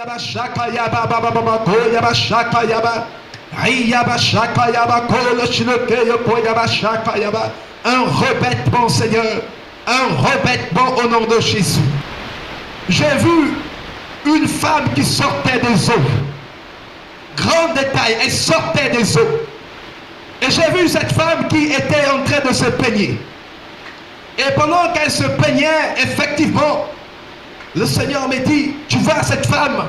yaba shaka yaba baba baba ko yaba shaka yaba. Yaba shaka yaba ko le chinoke yoko yaba shaka yaba. Un revêtement, Seigneur. Un revêtement au nom de Jésus. J'ai vu une femme qui sortait des eaux. Grand détail, elle sortait des eaux. Et j'ai vu cette femme qui était en train de se peigner. Et pendant qu'elle se peignait, effectivement, le Seigneur me dit, tu vois cette femme,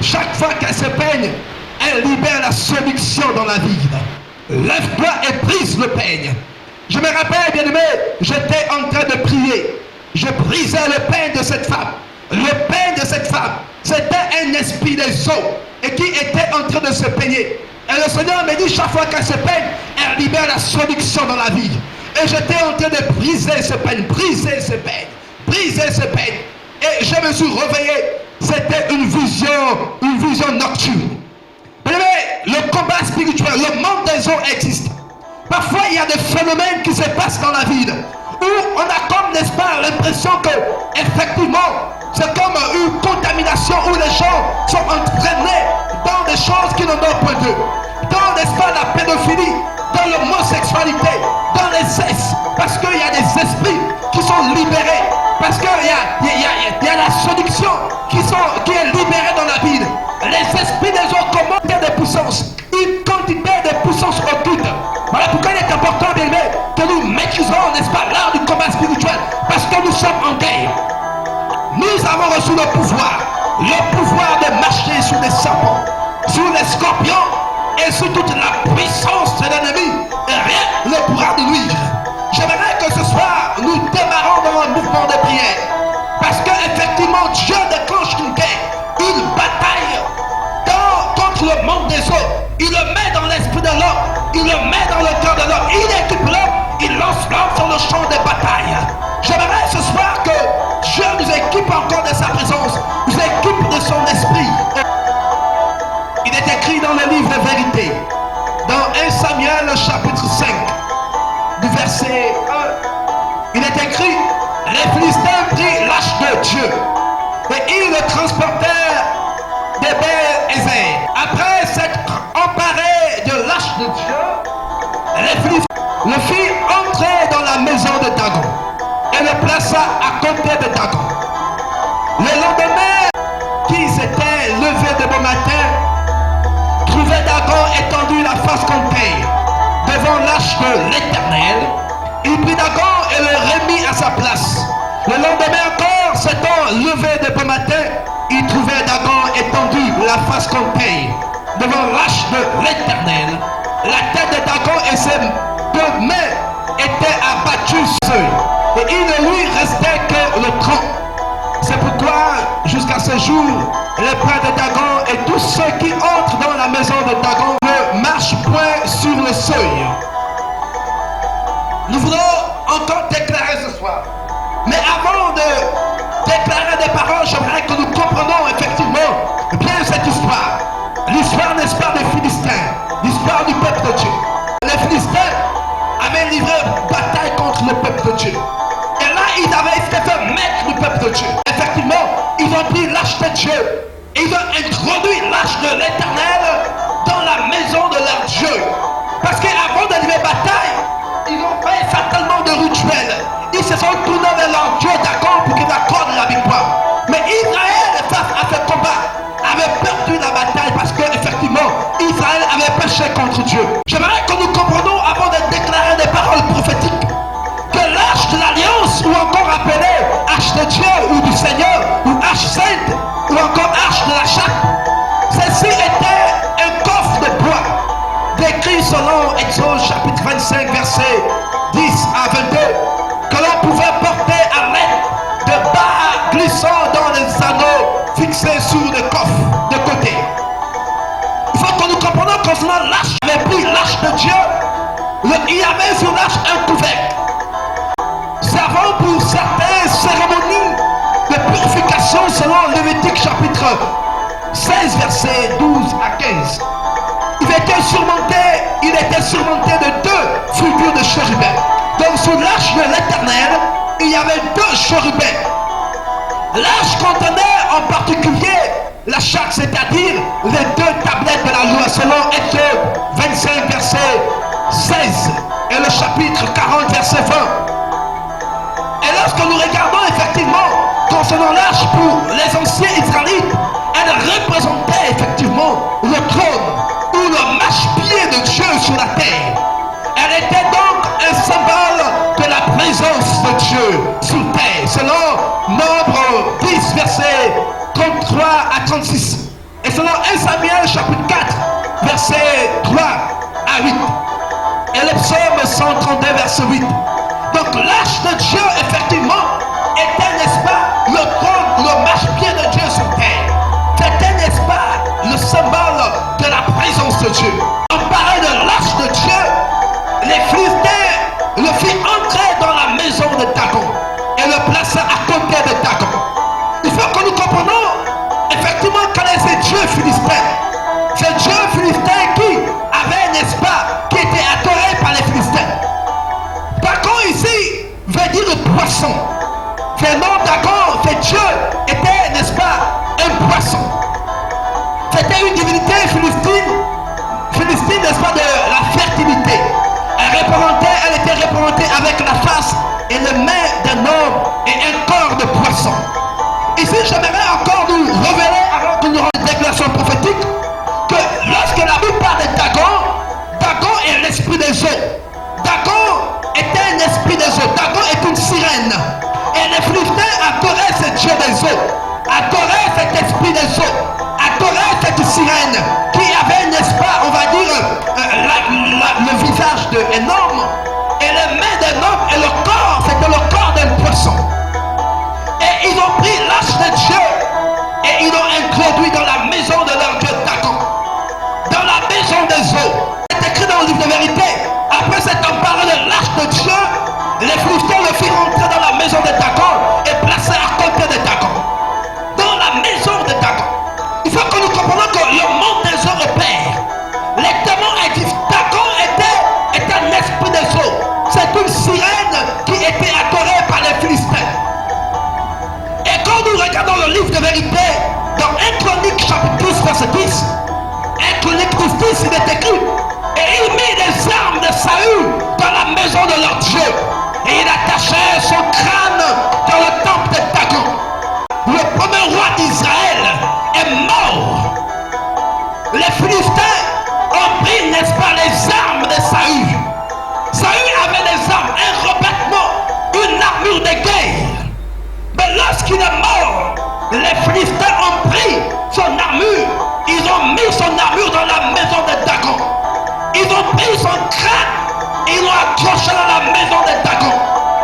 chaque fois qu'elle se peigne, elle libère la séduction dans la vie. Lève-toi et brise le peigne. Je me rappelle, bien aimé, j'étais en train de prier. Je brisais le peigne de cette femme. Le peigne de cette femme, c'était un esprit des eaux et qui était en train de se peigner. Et le Seigneur me dit, chaque fois qu'elle se peigne, elle libère la séduction dans la vie. Et j'étais en train de briser ce peigne, briser ce peigne, briser ce peigne. Et je me suis réveillé. C'était une vision nocturne. Mais le combat spirituel, le monde des eaux existe. Parfois, il y a des phénomènes qui se passent dans la vie où on a comme, n'est-ce pas, l'impression que, effectivement, c'est comme une contamination où les gens sont entraînés dans des choses qui n'en ont point d'eux. Dans, n'est-ce pas, la pédophilie, dans l'homosexualité, dans les cesses. Parce qu'il y a des esprits qui sont libérés. Parce qu'il y a la séduction qui est libérée dans la ville. Les esprits des autres commandent des puissances. Une quantité de puissances occultes. Voilà pourquoi il est important, bien aimé, que nous maîtrisons, n'est-ce pas, l'art du combat spirituel. Parce que nous sommes en guerre. Nous avons reçu le pouvoir de marcher sur des serpents, sur les scorpions et sur toute la puissance de l'ennemi. Et rien ne pourra nous nuire. J'aimerais que ce soir, nous démarrons dans un mouvement de prière. Parce qu'effectivement, Dieu déclenche une guerre, une bataille contre le monde des eaux. Il le met dans l'esprit de l'homme, il le met dans le cœur de l'homme, il équipe l'homme, il lance l'homme sur le champ de bataille. J'aimerais ce soir que Dieu nous équipe encore de sa présence, nous équipe de son esprit. Il est écrit dans le livre de vérité, dans 1 Samuel chapitre 5, du verset 1, il est écrit, les Philistins prirent l'arche de Dieu et ils le transportèrent des Bézer. Après s'être emparés de l'arche de Dieu, les Philistins le firent entrer dans la maison de Dagon et le plaça à côté de Dagon. Le lendemain, qui s'était levé de bon matin, trouvait Dagon étendu la face contre terre devant l'arche de l'Éternel. Il prit Dagon et le remit à sa place. Le lendemain encore, s'étant levé de bon matin, il trouvait Dagon étendu la face contre terre devant l'arche de l'Éternel. La tête de Dagon et ses deux mains étaient abattues seules, et il ne lui restait que le tronc. C'est pourquoi, jusqu'à ce jour, les pères de Dagon et tous ceux qui entrent dans la maison de Dagon ne marchent point sur le seuil. Nous voulons encore déclarer ce soir. Mais avant de déclarer des paroles, j'aimerais que nous comprenions effectivement bien cette histoire. L'histoire, n'est-ce pas, des Philistins. L'histoire du peuple de Dieu. Les Philistins avaient livré bataille contre le peuple de Dieu. Et là, ils avaient été fait maître du peuple de Dieu. Effectivement, ils ont pris l'arche de Dieu. Et ils ont introduit l'arche de l'Éternel dans la maison de leur Dieu. Parce qu'avant de livrer bataille, ils ont fait certainement de rituels. Ils se sont tournés vers leur Dieu d'accord pour qu'il accorde la victoire. Mais Israël, face à ce combat, avait perdu la bataille parce qu'effectivement, Israël avait péché contre Dieu. J'aimerais que nous comprenions avant de déclarer des paroles prophétiques que l'arche de l'alliance, ou encore appelée arche de Dieu ou du Seigneur, ou arche sainte, ou encore arche de la chape, ceci était un coffre de bois décrit selon Exode chapitre 25 verset 10 à 22 que l'on pouvait porter à l'aide de barres glissant dans les anneaux fixés sur le coffre de côté. Il faut que nous comprenions concernant l'arche. Il avait pris l'arche de Dieu, il y avait sur l'arche un couvercle servant pour certaines cérémonies de purification selon Lévitique chapitre 16 verset 12 à 15. Il était surmonté de deux figures de chérubins. Donc sur l'arche de l'Éternel, il y avait deux chérubins. L'arche contenait en particulier la chape. c'est-à-dire les deux tablettes de la loi, selon Exode 25, verset 16 et le chapitre 40, verset 20. Et lorsque nous regardons effectivement concernant l'arche pour les anciens Israélites, elle représentait effectivement le trône ou le marchepied de Dieu sur la terre. Elle était donc un symbole de la présence de Dieu sur terre, selon Nombre 10, versets 33 à 36. Et selon 1 Samuel chapitre 4, versets 3 à 8. Et le psaume 132, verset 8. Donc l'arche de Dieu, effectivement, était, n'est-ce pas, le trône, le marchepied de Dieu sur terre. C'était, n'est-ce pas, le symbole de la présence de Dieu. On parlait de l'arche de Dieu. Les Philistins le firent entrer dans la maison de Dagon et le plaça à côté de Dagon. Il faut que nous comprenions effectivement quel est ce Dieu philistin. Ce Dieu philistin qui avait, n'est-ce pas, qui était adoré par les Philistins. Dagon ici veut dire le poisson. Ce nom Dagon, ce Dieu était, n'est-ce pas, un poisson. C'était une divinité philistine, n'est-ce pas, de la fertilité. Elle était représentée avec la face et les mains d'un homme et un corps de poisson. Ici, j'aimerais encore nous révéler, avant que nous ayons une déclaration prophétique, que lorsque la Bible parle de Dagon, Dagon est l'esprit des eaux. Dagon est un esprit des eaux. Dagon est une sirène. Et les Philistins adoraient ce Dieu des eaux, adoraient cet esprit des eaux, adoraient cette sirène qui avait, n'est-ce pas, on va dire, le visage d'un homme et les mains d'un homme et le corps, c'était le corps d'un poisson. Et ils ont pris l'arche de Dieu et ils l'ont introduit dans la maison de leur Dieu Dagon, dans la maison des eaux. C'est écrit dans le livre de vérité. Après cet embarras de l'arche de Dieu, les Philistins le firent entrer dans la maison de Dagon et placé à côté de Dagon. Dans la maison de Dagon. Il faut que nous comprenions que le monde des eaux opère. Les démons existent. Dagon était un esprit des eaux. C'est une sirène qui était adorée par les Philistins. Et quand nous regardons le livre de vérité, dans 1 Chronique chapitre 12, verset 10, 1 Chronique 12, 10, il est écrit, et il mit les armes de Saül dans la maison de leur Dieu, et il attachait son crâne dans le temple de Dagon. Le premier roi d'Israël est mort. Les Philistins ont pris, n'est-ce pas, les armes de Saül. Saül avait des armes, un revêtement, une armure de guerre. Mais lorsqu'il est mort, les Philistins ont pris son armure. Ils ont mis son armure dans la maison de Dagon. Ils ont pris son crâne et ils l'ont accroché dans la maison de Dagon.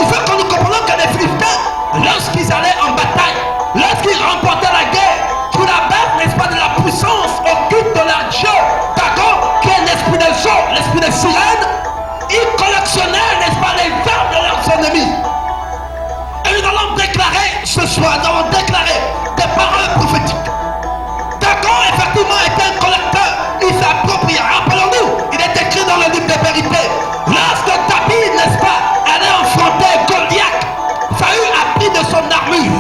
Il faut que nous comprenions que les Philistins, lorsqu'ils allaient en bataille, lorsqu'ils remportaient la guerre, sous la base, n'est-ce pas, de la puissance occulte de leur Dieu, Dagon, qui est l'esprit des eaux, l'esprit des sirènes, ils collectionnaient, n'est-ce pas, les armes de leurs ennemis. Et nous allons déclarer ce soir, nous allons déclarer des paroles prophétiques. Dagon, effectivement, est un collecteur, il s'approprie. Rappelons-nous, il est écrit dans le livre de vérité. Lorsque David, n'est-ce pas, allait affronter Goliath, Saül a pris de son armure.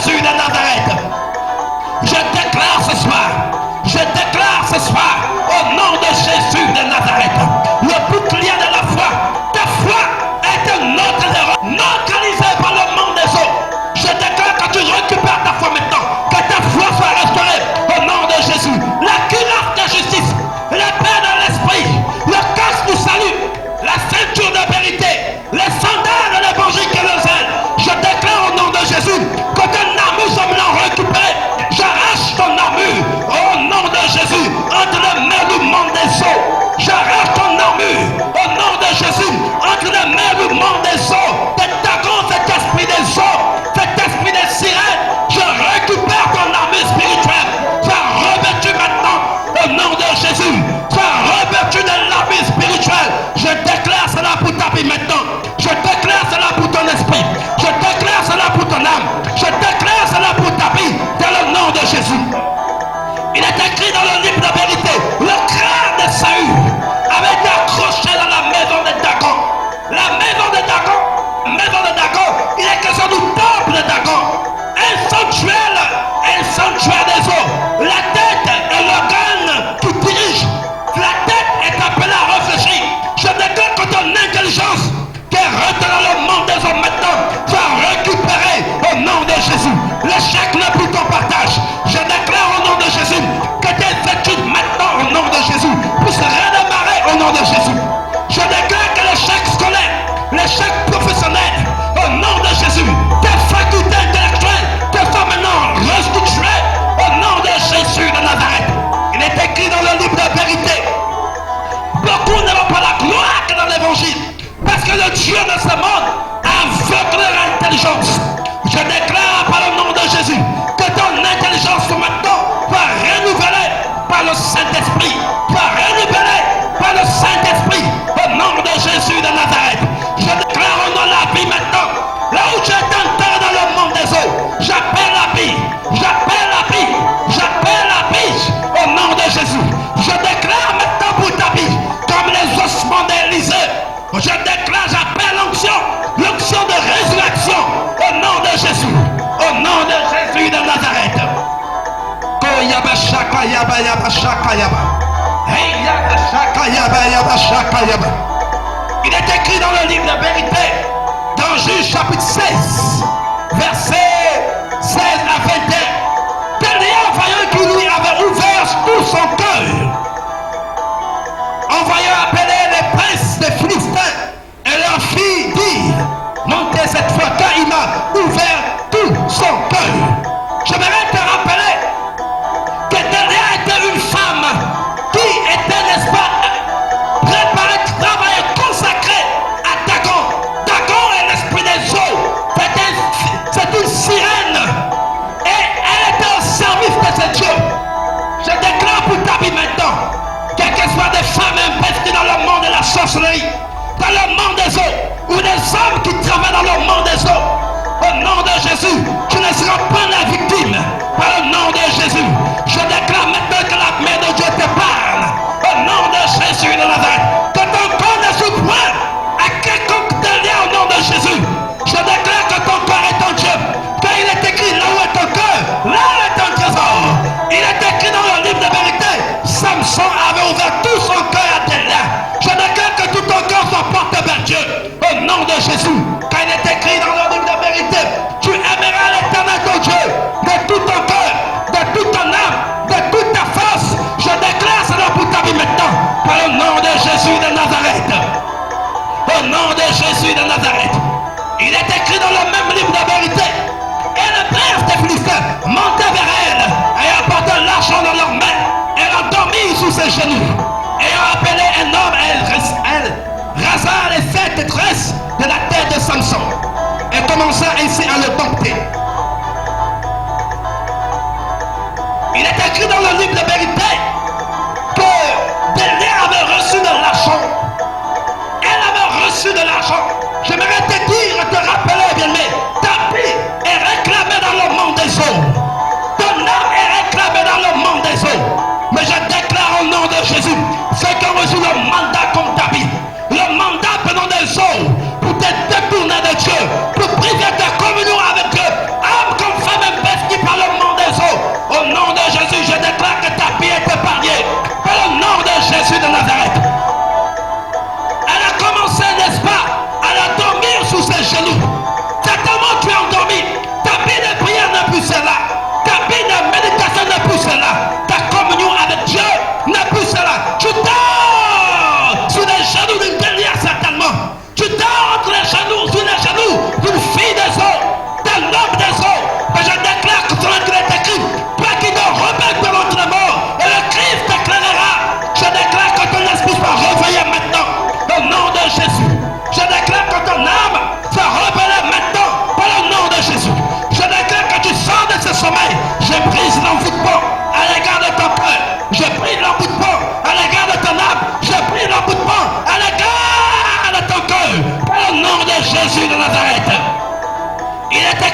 Jésus de Nazareth. Je déclare ce soir, au nom de Jésus de Nazareth, le bouclier de la foi. Ta foi est un autre erreur, neutralisé par le monde des eaux. Je déclare que tu récupères ta foi maintenant, que ta foi soit restaurée au nom de Jésus. La cuirasse de justice, la paix dans l'esprit, le casque du salut, la ceinture de vérité, les sandales de l'évangile qui le zèle. Je déclare au nom de Jésus que ton armure soit maintenant récupérée. J'arrache ton armure au nom de Jésus entre les mains du monde des eaux. J'arrache ton armure au nom de Jésus entre les mains du monde des eaux. Cet dragon, cet esprit des eaux, cet esprit des sirènes, je récupère ton armure spirituelle. Sois revêtu maintenant au nom de Jésus. Sois revêtu de l'armure spirituelle. Je déclare cela pour ta vie maintenant. Je déclare cela pour ton esprit. Je déclare cela pour ton âme. Je déclare cela pour ta vie dans le nom de Jésus. Il est écrit dans le livre de vérité, le crâne de Saül avait été accroché dans la maison de Dagon. La maison de Dagon, il est question du temple de Dagon. Un sanctuaire des eaux. La tête est l'organe qui dirige. La tête est appelée à réfléchir. Je déclare que ton intelligence qui est retenue dans le monde des hommes maintenant soit récupérée au nom de Jésus. L'échec n'est plus ton partage. Je déclare au nom de Jésus que tes études maintenant au nom de Jésus puissent redémarrer au nom de Jésus. Je déclare que l'échec scolaire, l'échec professionnel au nom de Jésus, tes facultés intellectuelles te sont maintenant restituées au nom de Jésus de Nazareth. Il est écrit dans le livre de vérité, beaucoup n'auront pas la gloire que dans l'évangile, parce que le Dieu de ce monde aveugle l'intelligence. Je déclare par le nom de Jésus que ton intelligence maintenant soit renouvelée par le Saint-Esprit, soit renouvelée par le Saint-Esprit au nom de Jésus de Nazareth. Je déclare au nom de la vie maintenant, là où tu es enterré dans le monde des eaux, j'appelle la vie, j'appelle la vie, j'appelle la vie au nom de Jésus. Je déclare maintenant pour ta vie, comme les ossements d'Élysée, je déclare, j'appelle l'onction de résurrection au nom de Jésus, au nom de Jésus de Nazareth. Il est écrit dans le livre de vérité, dans Juge chapitre 16, versets 16 à 21. Derrière, voyant qu'il lui avait ouvert tout son cœur, en voyant appeler les princes des Philistins, et leur fit dire, montez cette fois, car il m'a ouvert tout son cœur. J'aimerais te rappeler que derrière était une femme qui était, n'est-ce pas, préparée, travaillée, consacrée à Dagon. Dagon est l'esprit des eaux. C'est une sirène. Et elle était au service de ce Dieu. Je déclare pour ta vie maintenant, quelles que soient des femmes investies dans le monde de la sorcellerie, dans le monde des eaux, ou des hommes qui travaillent dans le monde des eaux, au nom de Jésus, tu ne seras pas la victime. Par le nom de Jésus, je déclare maintenant que la main de Dieu te parle. Au nom de Jésus de Nazareth, que ton corps ne souffre point à quiconque te lie au nom de Jésus. Je déclare que ton corps est ton Dieu. Car il est écrit, là où est ton cœur, là est ton trésor. Il est écrit dans le livre de vérité, Samson avait ouvert tout son cœur à Delilah. Je déclare que tout ton corps soit porté vers Dieu. Au nom de Jésus, car il est écrit dans le livre de vérité, tu aimeras l'Éternel ton Dieu de tout ton cœur, de toute ton âme, de toute ta force. Je déclare cela pour ta vie maintenant, par le nom de Jésus de Nazareth. Au nom de Jésus de Nazareth. Il est écrit dans le même livre de vérité, et le prince des Philistins montait vers elle, et apportait l'argent dans leurs mains, et l'endormit sous ses genoux. Ayant appelé un homme, elle rasa les 7 tresses de la tête de Samson, et commença ainsi à le dompter. Il est écrit dans le livre de vérité que Delilah avait reçu de l'argent. Elle avait reçu de l'argent. J'aimerais te dire, te rappeler, bien aimé, ta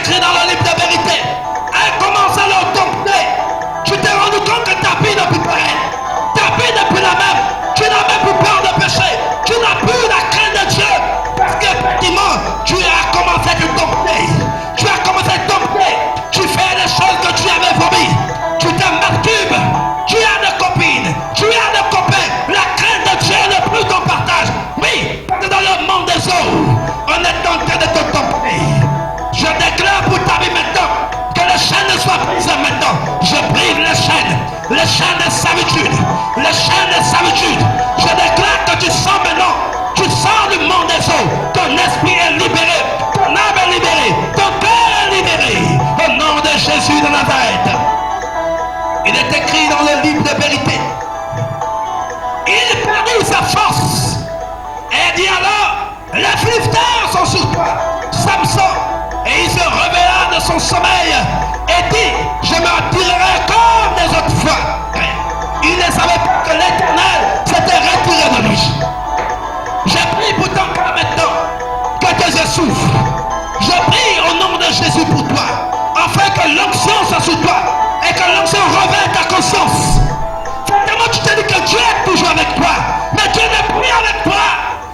écrit dans le livre de vérité. Elle commence à leur dompter. Tu t'es rendu compte que ta vie n'est plus pareille. Ta vie n'est plus la même. Tu n'as même plus peur de péché. Tu n'as plus la crainte de Dieu. Parce qu'effectivement, tu as commencé à te dompter. Tu as commencé à te dompter. Tu fais les choses que tu avais promis. Tu te masturbes. Tu as des copines. Tu as des copains. La crainte de Dieu n'est plus ton partage. Oui, parce que dans le monde des eaux, on est en train de te dompter. Je déclare pour ta vie maintenant que les chaînes soient prises maintenant. Je brise les chaînes de servitude, les chaînes de servitude. Je déclare que tu sors maintenant, tu sors du monde des eaux. Ton esprit est libéré, ton âme est libérée, ton cœur est libéré. Au nom de Jésus de Nazareth. Il est écrit dans le livre de vérité. Il perdit sa force. Et dit alors, les Philistins sont sur toi, Samson. Et il se réveilla de son sommeil et dit, je me retirerai comme les autres fois. Il ne savait pas que l'Éternel s'était retiré de lui. J'ai pris pour ton cas maintenant que tes yeux s'ouvrent. Je prie au nom de Jésus pour toi, afin que l'onction soit sur toi et que l'onction revête ta conscience. Finalement, tu te dis que Dieu est toujours avec toi, mais Dieu n'est plus avec toi.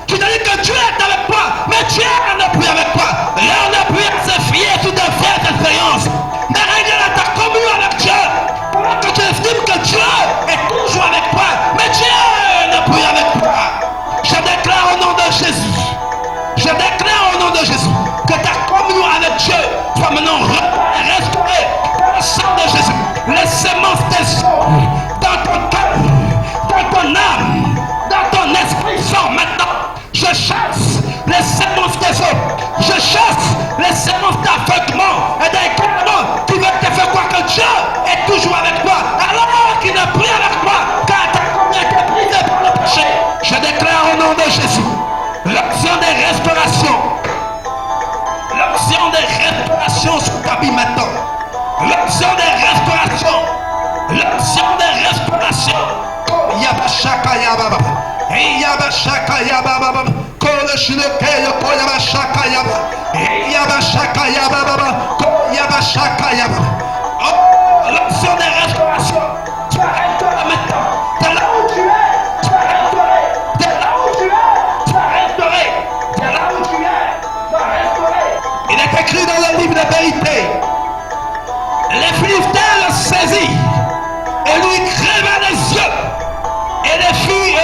Tu te dis que Dieu est avec toi, mais Dieu n'est plus avec toi. Là, on n'est plus à se fier sur de vieilles expériences. Mais regarde ta communion avec Dieu. Pendant que tu estimes que Dieu est toujours avec toi, mais Dieu n'est plus avec toi. Je déclare au nom de Jésus. Je déclare au nom de Jésus que ta communion avec Dieu soit maintenant restaurée par le sang de Jésus. Les semences des eaux dans ton cœur, dans ton âme, dans ton esprit sont maintenant. Je chasse les semences des eaux. Je chasse les semences d'aveuglement et d'égarement qui veulent te faire croire que Dieu est toujours avec toi alors qu'il n'est plus avec toi car ta communion est brisée par le péché. Je déclare au nom de Jésus l'option des restaurations. L'option des restaurations sur ta vie maintenant. L'option des restaurations. L'option des restaurations. Yabashaka Yababa. Yabashaka Yababa. Koloshineke Yoko Yabashaka Yababa. Yabashaka Yababa. Yabashaka Yababa. Oh, l'option des restaurations. Tu vas restaurer maintenant. T'es là où tu es. Tu vas restaurer. T'es là où tu es. Tu vas restaurer. T'es là où tu es. Tu vas restaurer. Il est écrit dans le livre de vérité. Les Philistins le saisirent et lui creva les yeux. Et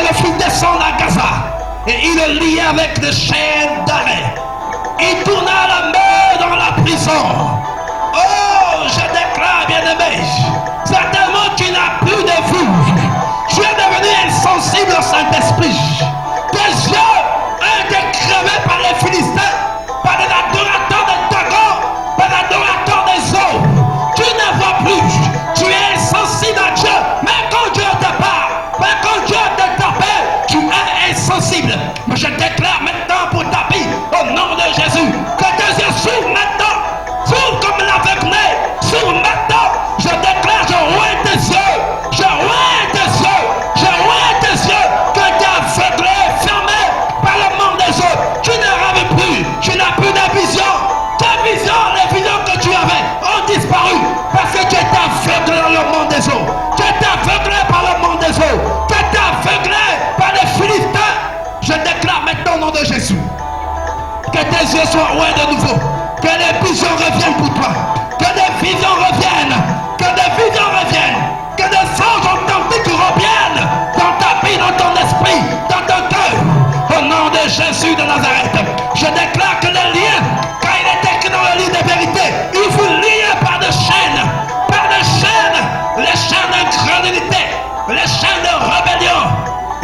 le fit descendre à Gaza. Et il le lia avec des chaînes d'arrêt. Il tourna la main dans la prison. Oh, je déclare, bien-aimé, certainement tu n'as plus de vue. Tu es devenu insensible au Saint-Esprit. Tes yeux ont été crevés par les Philistins, par les adorateurs de Dagon, par les adorateurs des eaux. Tu ne vois plus. Tu es insensible à Dieu. Même quand Dieu te parle, même quand Dieu t'appelle, tu es insensible. Mais je déclare maintenant pour ta vie, au nom de Jésus, que tes yeux s'ouvrent maintenant. S'ouvrent comme l'aveugle. S'ouvrent maintenant. Je déclare, je vois tes yeux. Je vois tes yeux. Je vois tes yeux. Que tu es aveuglé, fermé par le monde des autres. Tu ne rêves plus. Tu n'as plus de vision. Tes visions, les visions que tu avais ont disparu. Parce que tu es aveuglé dans le monde des eaux. Tu es aveuglé par le monde des eaux. Tu es aveuglé par les Philistins. Je déclare maintenant au nom de Jésus que tes yeux soient ouverts de nouveau. Que les visions reviennent pour toi. Que des visions reviennent. Que des visions reviennent. Que des songes authentiques reviennent dans ta vie, dans ton esprit, dans ton cœur. Au nom de Jésus de Nazareth. Je déclare que les liens, quand il est écrit dans le livre de vérité, il vous lie par des chaînes. Par des chaînes. Les chaînes d'incrédulité. Les chaînes de rébellion.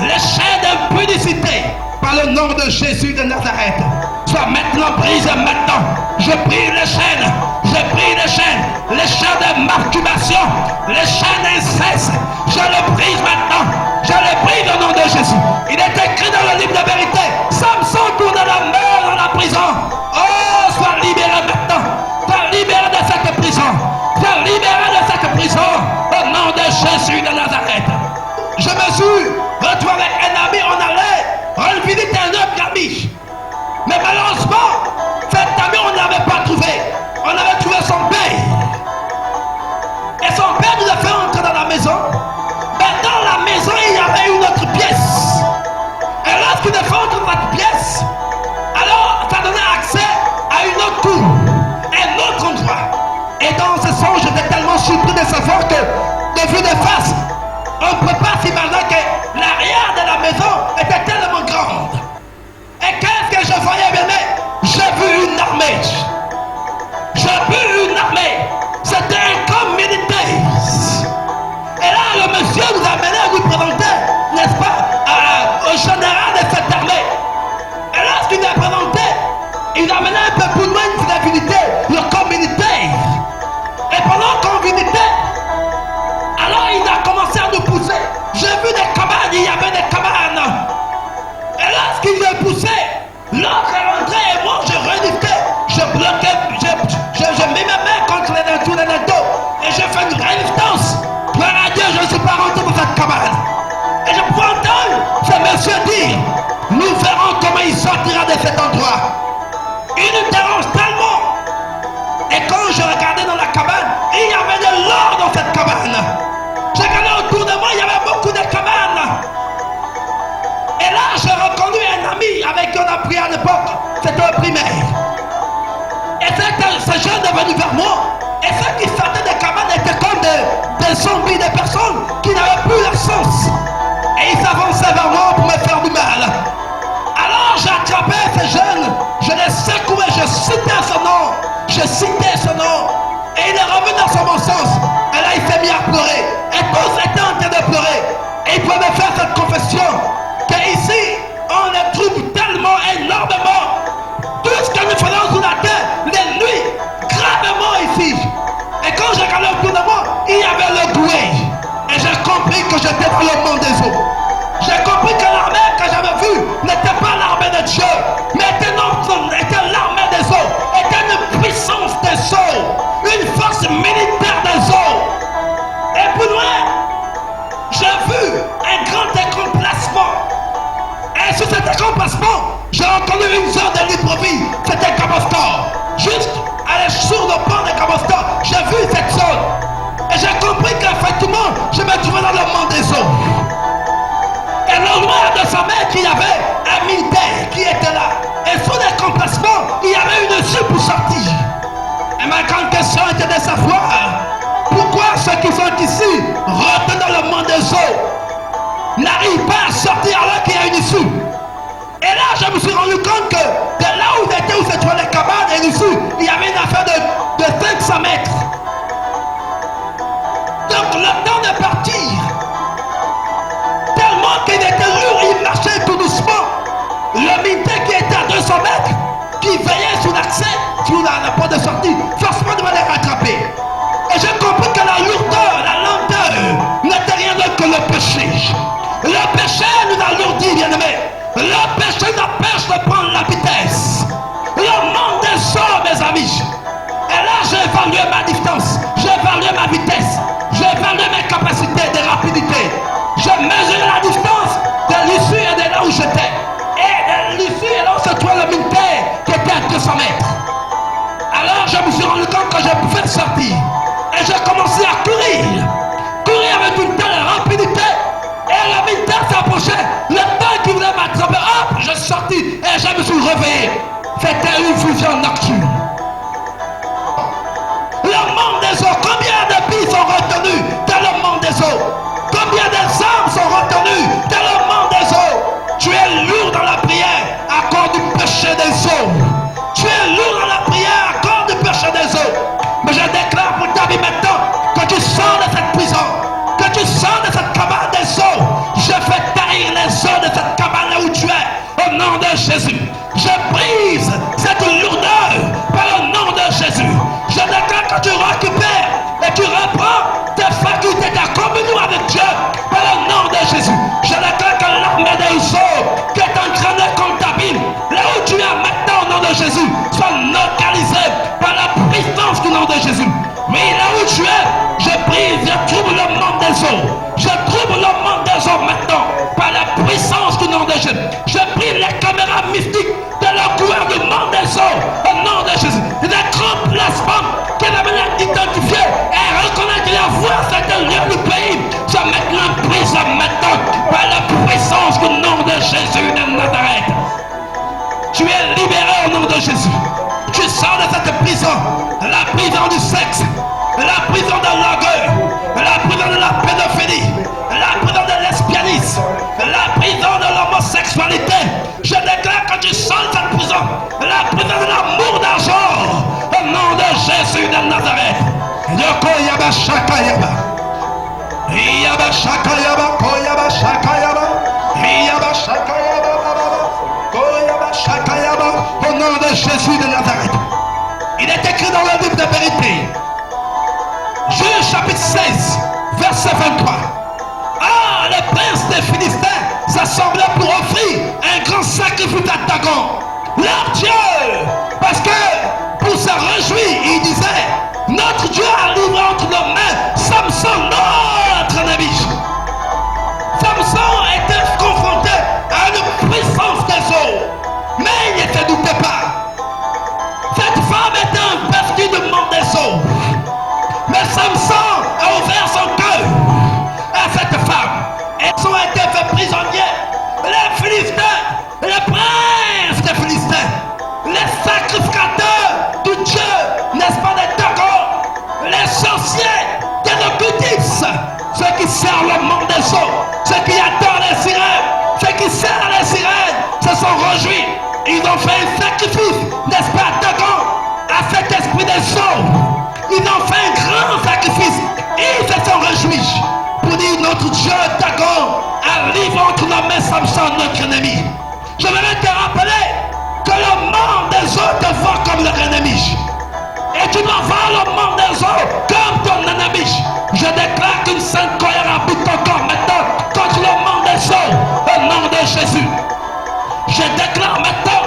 Les chaînes d'impudicité. Par le nom de Jésus de Nazareth. Sois maintenant brise maintenant. Je brise les chaînes. Je brise les chaînes. Les chaînes de masturbation. Les chaînes d'inceste. Je les brise maintenant. Je les brise au nom de Jésus. Il est écrit dans le livre de vérité. Samson tourne la mort dans la prison. Oh, sois libéré maintenant. Sois libéré de cette prison. Sois libéré de cette prison. Au nom de Jésus de Nazareth. Je me suis retrouvé avec un ami. On allait visiter un autre ami. Mais malheureusement, cet ami, on n'avait pas trouvé. On avait savoir que, de vue de face, on ne peut pas s'imaginer que l'arrière de la maison était tellement grande. Et qu'est-ce que je voyais, bien aimé? J'ai vu une armée. J'ai vu une armée. C'était un camp militaire. Et là, le monsieur nous a amené à nous présenter, n'est-ce pas, au général de cette armée. Et lorsqu'il nous a présenté, il a amené un peu plus loin une fiabilité, le camp militaire. Et pendant qu'on visitait, alors il a commencé à nous pousser. J'ai vu des cabanes, il y avait des cabanes. Et lorsqu'il me poussait, l'autre est rentré et moi je reniftais. Je bloquais, je mis mes mains contre les dos et j'ai fait une résistance. Gloire à Dieu, je ne suis pas rentré dans cette cabane. Et je peux entendre ce monsieur dire, nous verrons comment il sortira de cet endroit. Il nous dérange tellement. Et quand je regardais dans la cabane, il y avait de l'or dans cette cabane. J'ai regardé autour de moi, il y avait beaucoup de cabanes. Et là, j'ai reconnu un ami avec qui on a pris à l'époque. C'était au primaire. Et ce jeune est venu vers moi. Et ceux qui sortaient des cabanes étaient comme des zombies, des personnes qui n'avaient plus leur sens. Et ils s'avançaient vers moi pour me faire du mal. Alors j'ai attrapé ce jeune, je l'ai secoué, je citais son nom. Je citais son nom. Et il est revenu dans mon sens. Et là, il s'est mis à pleurer. Et tous étaient en train de pleurer. Et il pouvait me faire cette confession. Qu'ici, on les trouve tellement énormément. Tout ce que nous faisons sous la terre, les nuits, gravement ici. Et quand j'ai regardé autour de moi, il y avait le doué. Et j'ai compris que j'étais dans le monde des eaux. J'ai compris que l'armée que j'avais vue n'était pas l'armée de Dieu, mais était l'armée des eaux, était une puissance des eaux, une force militaire des eaux. Et plus loin, j'ai vu un grand accomplissement. Et sur cet accomplissement, j'ai reconnu une zone de libre-vie. C'était Cabostor. Juste sur le pont de Cabostor, j'ai vu cette zone. Et j'ai compris qu'effectivement, je me trouvais dans le monde des eaux. Et non loin de sa mère, il y avait un militaire qui était là. Et sous l'accomplissement, il y avait une issue pour sortir. Et ma grande question était de savoir pourquoi ceux qui sont ici, rentrent dans le monde des eaux, n'arrivent pas à sortir alors qu'il y a une issue. Et là, je me suis rendu compte que de là où était, où se trouvaient les cabanes et l'issue, il y avait une affaire de 500 mètres. Donc le temps de partir, tellement qu'il était lourd, il marchait tout doucement. Le militaire qui était à 200 mètres, qui veillait sur l'accès, sur la porte de sortie, forcément devait les rattraper. Et j'ai compris que la lourdeur, la lenteur, n'était rien d'autre que le péché. Le péché nous alourdit, bien-aimés. Le péché n'empêche de prendre la vitesse. Le monde des eaux, mes amis. Et là, j'ai évalué ma distance, j'ai évalué ma vitesse, j'ai évalué mes capacités de rapidité. J'ai mesuré la distance de l'issue et de là où j'étais. Et de l'issue et là où se trouvait le militaire qui était à 200 mètres. Alors, je me suis rendu compte que je pouvais sortir. Et j'ai commencé à courir. Courir avec une telle rapidité. Et le militaire s'approchait. Le temps qu'il voulait m'attraper, hop, je suis sorti et je me suis réveillé. C'était une fusion nocturne. Le monde des eaux, combien de filles sont retenues dans le monde des eaux? Combien d'hommes sont retenus dans le monde des eaux? Tu es lourd dans la prière à cause du péché des eaux. Tu es lourd dans la prière à cause du péché des eaux. Mais je déclare pour ta vie maintenant que tu sors de cette prison, que tu sors de cette cabane des eaux. Je fais taire les eaux de cette cabane là où tu es, au nom de Jésus. Je brise cette lourdeur par le nom de Jésus. Je déclare que tu récupères et tu reprends tes facultés, ta communion avec Dieu par le nom de Jésus. Je déclare que l'armée des eaux qui est entraînée contre ta vie, là où tu es maintenant au nom de Jésus, soit localisée par la puissance du nom de Jésus. Mais là où tu es, je brise, je trouble le monde des eaux. Je trouble le monde des eaux maintenant par la puissance du nom de Jésus. Je brise les caméras mystiques de la couleur du monde des eaux au nom de Jésus. Les grands placements qui avaient identifié et reconnaître la voix certains lieux du pays se mettent en prison maintenant par la puissance du nom de Jésus de Nazareth. Tu es libéré au nom de Jésus. Tu sors de cette prison, la prison du sexe, la prison de l'orgueil, Yoko yaba shaka yaba. Yaba shaka yaba. Ko yaba shaka yaba. Yaba shaka yaba. Ko yaba shaka yaba. Au nom de Jésus de Nazareth. Il est écrit dans le livre de vérité. Juge chapitre 16, verset 23. Ah, les princes des Philistins s'assemblaient pour offrir un grand sacrifice à Dagon, leur Dieu. Parce que pour se réjouir, il disait, notre Dieu a livré entre nos mains Samson, notre ennemi. Samson était confronté à une puissance des eaux, mais il ne se doutait pas. Cette femme était investie du monde des eaux. Mais Samson a ouvert son cœur à cette femme. Elles ont été fait prisonniers. Les Philistins, les princes des Philistins, les sacrificateurs du Dieu, n'est-ce pas, des Dagon, les sorciers, des occultistes, ceux qui servent le monde des eaux, ceux qui adorent les sirènes, ceux qui servent les sirènes, se sont réjouis. Ils ont fait un sacrifice, n'est-ce pas, Dagon, à cet esprit des eaux. Ils ont fait un grand sacrifice. Ils se sont réjouis pour dire notre Dieu Dagon a livré entre nos mains Samson, notre ennemi. Je voudrais te rappeler que le monde des eaux te voit comme leur ennemi. Et tu dois voir le monde des eaux comme ton ennemi. Je déclare qu'une sainte colère habite ton corps maintenant contre le monde des eaux au nom de Jésus. Je déclare maintenant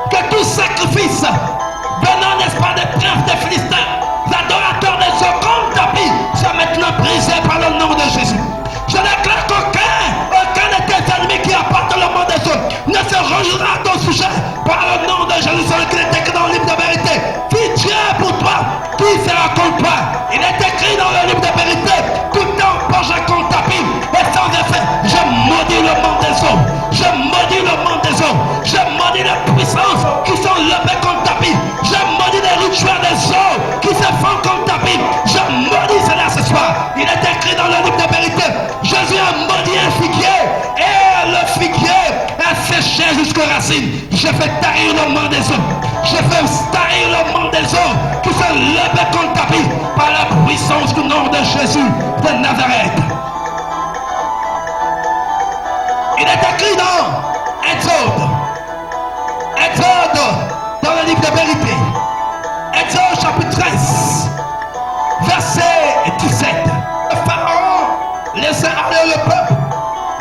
que tout sacrifice venant, n'est-ce pas, des princes des Philistins, l'adorateur des eaux comme tapis, soit maintenant brisé par le nom de Jésus. Je déclare qu'aucun de tes ennemis qui appartent au monde des eaux ne se rejouera à ton sujet par le nom de Jésus, celui qui est écrit dans le livre de vérité. Qui Dieu est pour toi, qui sera contre toi? Il est écrit dans le livre de vérité, tout temps penché contre tapis et sans effet. Je maudis le monde des eaux. Je maudis le monde des eaux. Je maudis les puissances qui sont levées contre tapis. Je maudis les rituels des eaux qui se font contre tapis. Je maudis cela ce soir. Il est écrit dans le livre de vérité. Jésus a maudit un figuier et le figuier a séché jusqu'aux racines. Je fais tarir le monde des eaux. Je fais tarir le monde des eaux qui sont levées contre tapis par la puissance du nom de Jésus de Nazareth. Il est écrit dans Exode, dans le livre de vérité, Exode chapitre 13, verset 17. Le Pharaon laissa aller le peuple.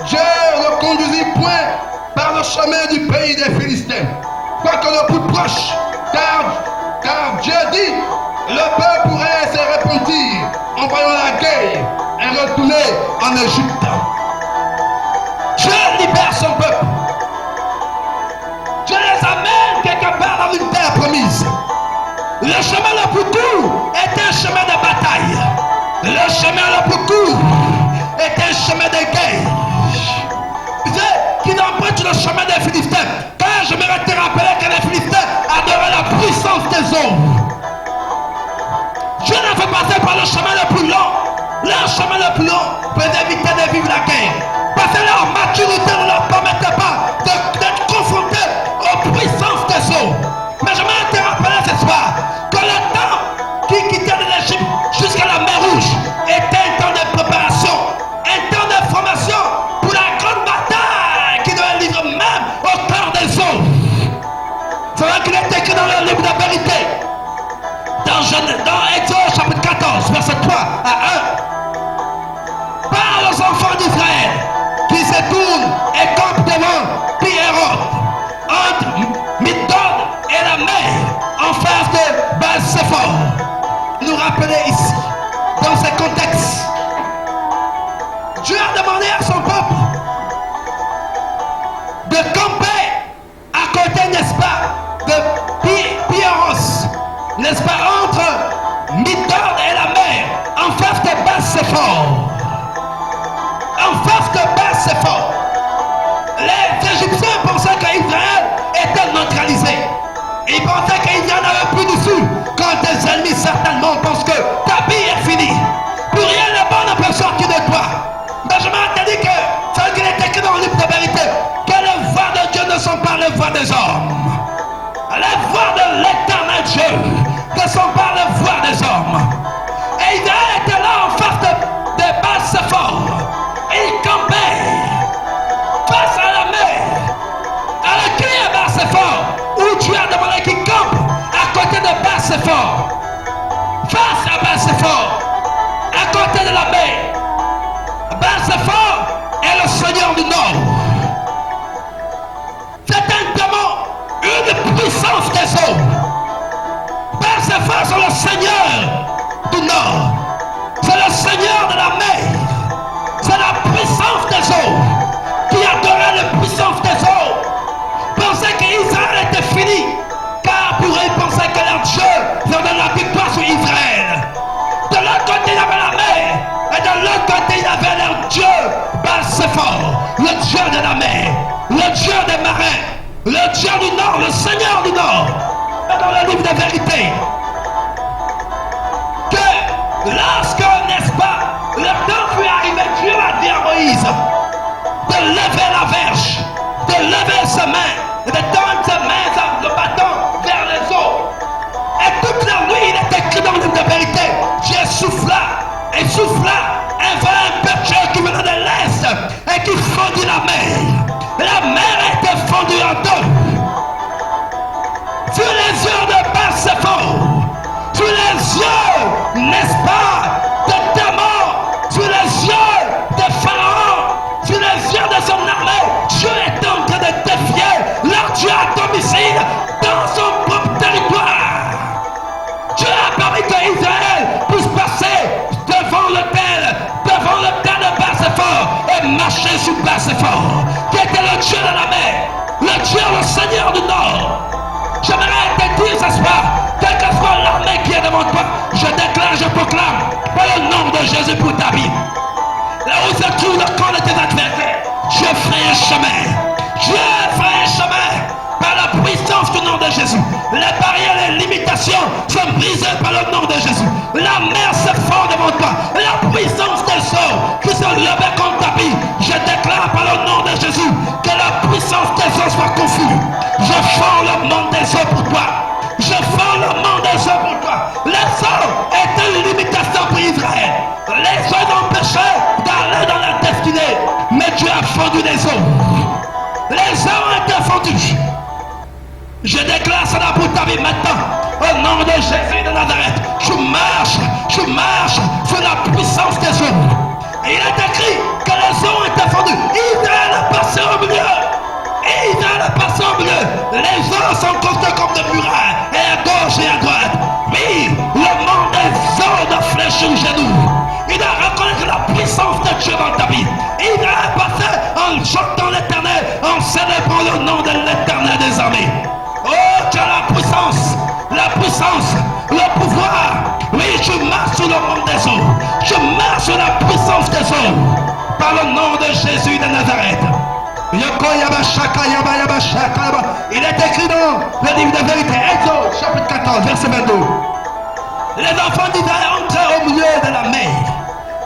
Dieu ne conduisit point par le chemin du pays des Philistins, quoique le plus proche, car Dieu dit, le peuple pourrait se repentir en voyant la guerre et retourner en Égypte. Dieu libère son peuple. Dieu les amène quelque part dans une terre promise. Le chemin le plus court est un chemin de bataille. Le chemin le plus court est un chemin de guerre. Qui n'emprunte le chemin des Philistins. Car je me te rappeler que les Philistins adoraient la puissance des eaux. Dieu n'a fait passer par le chemin le plus long. Le chemin le plus long pour éviter de vivre la guerre. Parce que leur maturité ne leur permettait pas d'être confrontés aux puissances des eaux. Mais je me te rappeler ce soir que le temps qui quittait de l'Égypte jusqu'à la mer Rouge était un temps de préparation, un temps de formation pour la grande bataille qui devait livrer même au cœur des eaux. C'est vrai qu'il est écrit dans le livre de vérité, dans Exode chapitre 14, verset 3 à 1. Par aux enfants d'Israël qui se tournent et campent devant Pi-Hérot, entre Migdol et la mer, en face de Baal-Séphor. Nous rappeler ici, dans ce contexte, Dieu a demandé à son peuple de camper à côté, n'est-ce pas, de Pi-Héros, n'est-ce pas, entre Migdol et la mer, en face de Baal-Séphor. En face de Baal-Séphor. Les Égyptiens pensaient qu'Israël était neutralisé. Ils pensaient qu'il n'y en avait plus dessus. Quand des ennemis certainement pensent que ta vie est finie. Plus rien ne face à Baal-Séphor, à côté de la mer. Baal-Séphor est le Seigneur du Nord. C'est un démon, une puissance des eaux. Baal-Séphor, c'est le Seigneur du Nord. C'est le Seigneur de la mer. C'est la puissance des eaux. Qui adorait la puissance des eaux. Pensait qu'Israël était fini. Car pour eux, ils pensaient que leur Dieu leur donne la victoire sur Israël. De l'autre côté, il y avait la mer. Et de l'autre côté, il y avait leur Dieu, Baal-Séphor, le Dieu de la mer, le Dieu des marins, le Dieu du Nord, le Seigneur du Nord. Et dans le livre de vérité, que lorsque, n'est-ce pas, le temps fut arrivé, Dieu a dit à Moïse de lever la verge, de lever ses mains, et de tendre ses mains, le bâton, vers les eaux. Et toute la nuit, il est écrit dans le livre de vérité, Dieu souffla et souffla un vent impétueux qui venait de l'est et qui fondit la mer. La mer était fondue en deux. Sur les yeux de Baal-Séphor, sur les yeux, n'est-ce pas, de démons, sur les yeux de Pharaon, sur les yeux de son armée, Dieu est en train de défier leur Dieu à domicile dans son propre territoire. Dieu a permis que Israël puisse passer devant l'autel de Baal-Séphor et marcher sur Baal-Séphor, qui était le Dieu de la mer, le Dieu, le Seigneur du Nord. J'aimerais te dire ce soir, quelle que soit l'armée qui est devant toi, je déclare, je proclame, par le nom de Jésus pour ta vie. Là où se trouve le camp de tes adversaires, Dieu ferait un chemin. Dieu ferait un chemin par la puissance du nom de Jésus. Les barrières, les limitations sont brisées par le nom de Jésus. La mer se fond devant toi. La puissance des eaux qui sont levées contre ta vie. Je déclare par le nom de Jésus que la puissance des eaux soit confuse. Je fends le monde des eaux pour toi. Je fends le monde des eaux pour toi. Les eaux étaient une limitation pour Israël. Les eaux empêchaient d'aller dans la destinée. Mais Dieu a fondu les eaux. Les eaux ont été fondues. Je déclare cela pour ta vie maintenant. Au nom de Jésus de Nazareth. Je marche sur la puissance des eaux. Et il est écrit que les eaux ont été fondues. Israël est passé au milieu. Israël est passé au milieu. Les eaux sont construites comme des murailles. Et à gauche et à droite. Oui, le monde des eaux doit fléchir aux genoux. Il doit reconnaître la puissance de Dieu dans ta vie. Il doit passer en chantant l'éternel, en célébrant le nom de l'éternel des armées. Oh, tu as la puissance, le pouvoir. Oui, je marche sur le monde des eaux. Je marche sur la puissance des eaux. Par le nom de Jésus de Nazareth. Il est écrit dans le livre de vérité, Exode, chapitre 14, verset 22. Les enfants d'Israël entrèrent au milieu de la mer,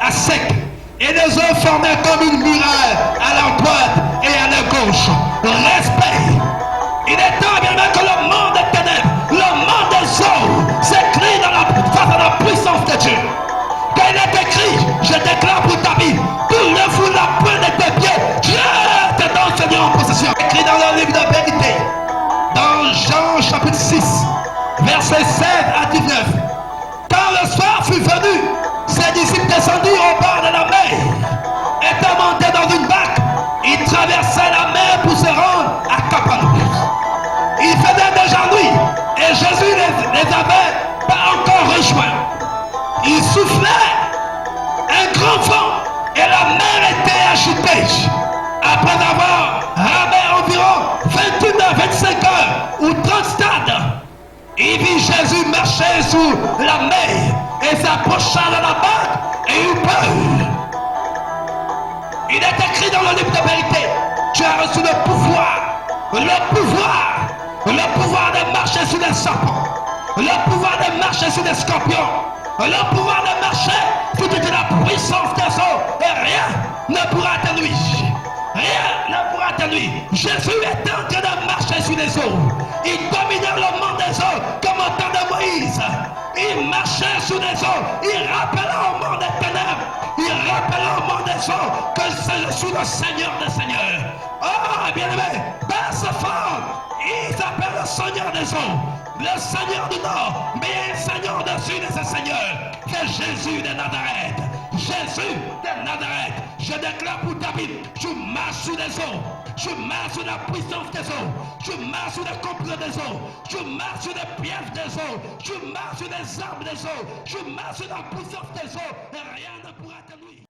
à sec, et les eaux formaient comme une muraille à leur droite et à leur gauche. Respect. Il est temps, bien que le monde des ténèbres, le monde des eaux, s'écrit face à la puissance de Dieu. Quand il est écrit, je déclare pour ta vie, tout le fou la pointe de tes pieds, Dieu te donne Seigneur en possession. Écrit dans le livre de vérité, dans Jean chapitre 6, versets 16 à 19. Quand le soir fut venu, ses disciples descendirent au bord de la mer. Étant montés dans une barque, ils traversaient la mer pour se rendre à Capernaum. Il faisait déjà nuit et Jésus les avait pas encore rejoints. Il soufflait un grand vent et la mer était agitée. Après avoir ramé environ 21 à 25 heures ou 30 stades, il vit Jésus marcher sur la mer et s'approcha de la barque et eut peur. Il est écrit dans le livre de vérité, tu as reçu le pouvoir de marcher sur les serpents, le pouvoir de marcher sur les scorpions, le pouvoir de marcher sur toute la puissance des eaux, et rien ne pourra te nuire. Rien ne pourra te nuire. Jésus est en train de marcher sur les eaux. Il dominait le monde des eaux comme au temps de Moïse. Il marchait sur les eaux. Il rappelait au monde des ténèbres. Il rappelait au monde des eaux que je suis le Seigneur des Seigneurs. Oh, bien-aimé, Baal-Séphor, il s'appelle le Seigneur des eaux, le Seigneur du Nord, mais un Seigneur dessus de ce Seigneur, c'est Jésus de Nazareth. Jésus de Nazareth, je déclare pour David, tu marches sur les eaux, tu marches sur la puissance des eaux, tu marches sur les complot des eaux, tu marches sur les pièges des eaux, tu marches sur les arbres des eaux, tu marches sur la puissance des eaux, et rien ne pourra te nuire.